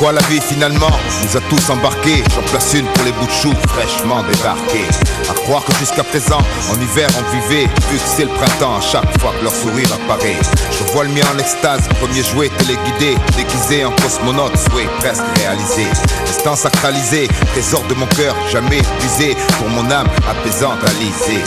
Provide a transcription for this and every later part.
quoi la vie finalement nous a tous embarqués. J'en place une pour les bouts de choux fraîchement débarqués. À croire que jusqu'à présent, en hiver on vivait, vu que c'est le printemps, à chaque fois que leur sourire apparaît. Je vois le mien en extase, premier jouet téléguidé, déguisé en cosmonaute, souhait presque réalisé. Instant sacralisé, trésor de mon cœur, jamais épuisé, pour mon âme apaisante alisée.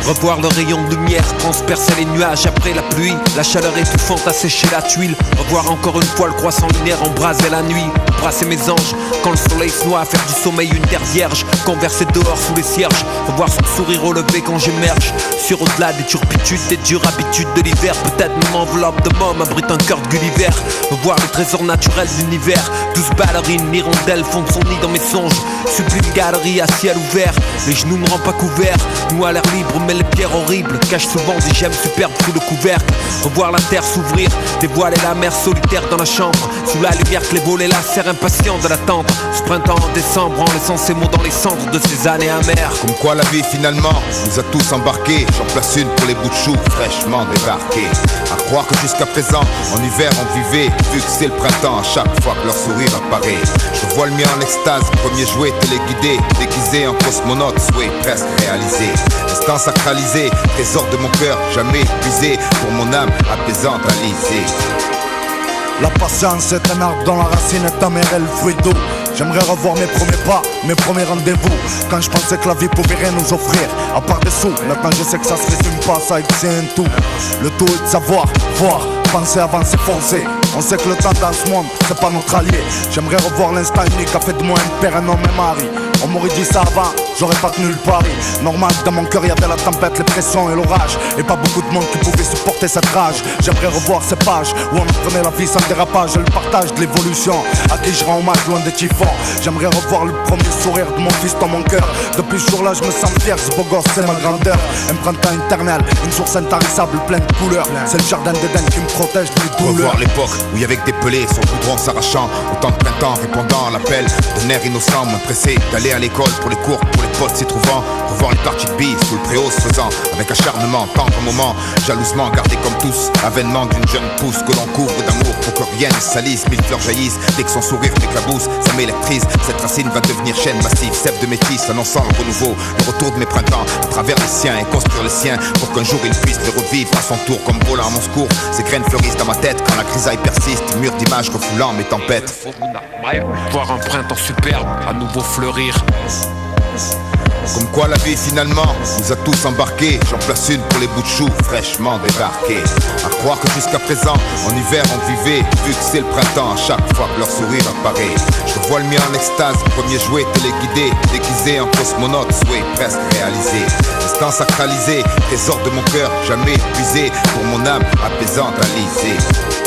Revoir le rayon de lumière transpercer les nuages après la pluie. La chaleur étouffante a séché la tuile. Revoir encore une fois le croissant lunaire embraser la nuit. Brasser mes anges quand le soleil se noie. Faire du sommeil une terre vierge. Converser dehors sous les cierges. Revoir son sourire au lever quand j'émerge. Sur au-delà des turpitudes, des dures habitudes de l'hiver. Peut-être même enveloppe de môme abrite un cœur de Gulliver. Revoir les trésors naturels de l'univers. 12 ballerines, l'hirondelle fondent son nid dans mes songes. Sublime galerie à ciel ouvert. Les genoux me rendent pas couverts. Nous à l'air libre mais les pierres horribles cachent souvent des gemmes superbes sous le couvercle. Revoir la terre s'ouvrir, dévoiler la mer solitaire dans la chambre. Sous la lumière que les volets lacèrent impatients de l'attente. Ce printemps en décembre en laissant ses mots dans les cendres de ces années amères. Comme quoi la vie finalement nous a tous embarqués. J'en place une pour les bouts de choux fraîchement débarqués. À croire que jusqu'à présent en hiver on vivait, vu que c'est le printemps à chaque fois que leur sourire apparaît. Je vois le mien en extase, premier jouet téléguidé, déguisé en cosmonaute, souhait presque réalisé. Instant sacralisé, trésor de mon cœur, jamais épuisé, pour mon âme apaisante alisée. La patience est un arbre dont la racine est amère et le fruit doux. J'aimerais revoir mes premiers pas, mes premiers rendez-vous. Quand je pensais que la vie pouvait rien nous offrir, à part des sous. Maintenant je sais que ça se résume pas, ça c'est un tout. Le tout est de savoir, voir, penser, avancer, foncer. On sait que le temps dans ce monde, c'est pas notre allié. J'aimerais revoir l'instant unique, a fait de moi un père, un homme, un mari. On m'aurait dit ça avant, j'aurais pas tenu le pari. Normal que dans mon cœur y avait la tempête, les pressions et l'orage. Et pas beaucoup de monde qui pouvait supporter cette rage. J'aimerais revoir ces pages où on apprenait la vie sans dérapage et le partage de l'évolution. À qui je rends hommage loin des typhons. J'aimerais revoir le premier sourire de mon fils dans mon cœur. Depuis ce jour-là je me sens fier, ce beau gosse c'est ma grandeur. Un printemps éternel, une source intarissable pleine de couleurs. C'est le jardin d'Éden qui me protège des douleurs. Revoir l'époque où il y avait que des pelés, son goudron s'arrachant. Autant de printemps répondant à l'appel d'un air innocent, moins pressé d'aller à l'école pour les cours, pour les potes s'y trouvant. Revoir les parties de billes sous le préau se faisant avec acharnement, tendre moment, jalousement gardé comme tous, avènement d'une jeune pousse que l'on couvre d'amour pour que rien ne salisse. Mille fleurs jaillissent dès que son sourire m'éclabousse, ça m'électrise. Cette racine va devenir chaîne massive, cèpe de métis, annonçant le renouveau, le retour de mes printemps à travers les siens et construire les siens pour qu'un jour il puisse les revivre à son tour comme volant à mon secours. Ces graines fleurissent dans ma tête quand la grisaille persiste, mur d'images refoulant mes tempêtes. Voir un printemps superbe à nouveau fleurir. Comme quoi la vie finalement nous a tous embarqués. J'en place une pour les bouts de choux fraîchement débarqués. À croire que jusqu'à présent en hiver on vivait, vu que c'est le printemps à chaque fois que leur sourire apparaît. Je vois le mien en extase, premier jouet téléguidé, déguisé en cosmonaute, souhait presque réalisé. Instant sacralisé, trésor de mon cœur, jamais épuisé, pour mon âme apaisante alisée.